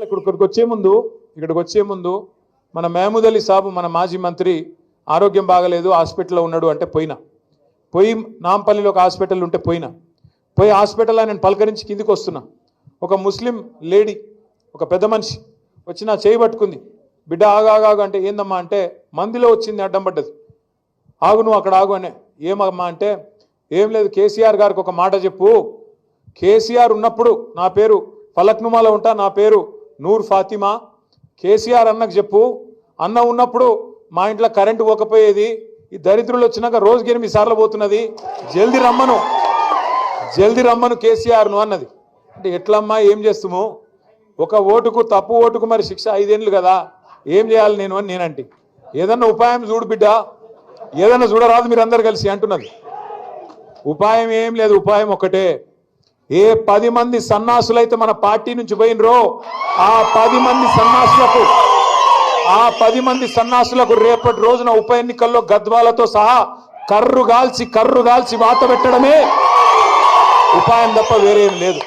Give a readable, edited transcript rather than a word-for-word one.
ఇక్కడికి వచ్చే ముందు మన మహమూద్ అలీ సాబు మన మాజీ మంత్రి ఆరోగ్యం బాగలేదు హాస్పిటల్లో ఉన్నాడు అంటే పోయి నాంపల్లిలో ఒక హాస్పిటల్ ఉంటే పోయి హాస్పిటల్లో నేను పలకరించి కిందికి వస్తున్నా. ఒక ముస్లిం లేడీ ఒక పెద్ద మనిషి వచ్చి నా చేయి పట్టుకుంది. బిడ్డ ఆగాగు అంటే ఏందమ్మా అంటే మందిలో వచ్చింది అడ్డం పడ్డది. ఆగు నువ్వు అక్కడ ఆగు అనే. ఏమమ్మా అంటే ఏం లేదు కేసీఆర్ గారికి ఒక మాట చెప్పు. కేసీఆర్ ఉన్నప్పుడు నా పేరు ఫలక్నుమాలో ఉంటా, నా పేరు నూర్ ఫాతిమా. కేసీఆర్ అన్నకు చెప్పు, అన్న ఉన్నప్పుడు మా ఇంట్లో కరెంటు పోకపోయేది, ఈ దరిద్రులు వచ్చినాక రోజుకి 8 సార్లు పోతున్నది, జల్దీ రమ్మను కేసీఆర్ను అన్నది. అంటే ఎట్లమ్మా ఏం చేస్తాము, ఒక ఓటుకు తప్పు ఓటుకు మరి శిక్ష 5 ఏళ్ళు కదా, ఏం చేయాలి నేను అని నేనంటే, ఏదన్నా ఉపాయం చూడు బిడ్డ, ఏదన్నా చూడరాదు మీరు అందరు కలిసి అంటున్నది. ఉపాయం ఏం లేదు, ఉపాయం ఒకటే. ఏ 10 మంది సన్నాసులైతే మన పార్టీ నుంచి పోయినరో ఆ 10 సన్నాసులకు రేపటి రోజున ఉప ఎన్నికల్లో గద్వాలతో సహా కర్రు గాల్చి వాత పెట్టడమే ఉపాయం తప్ప వేరేం లేదు.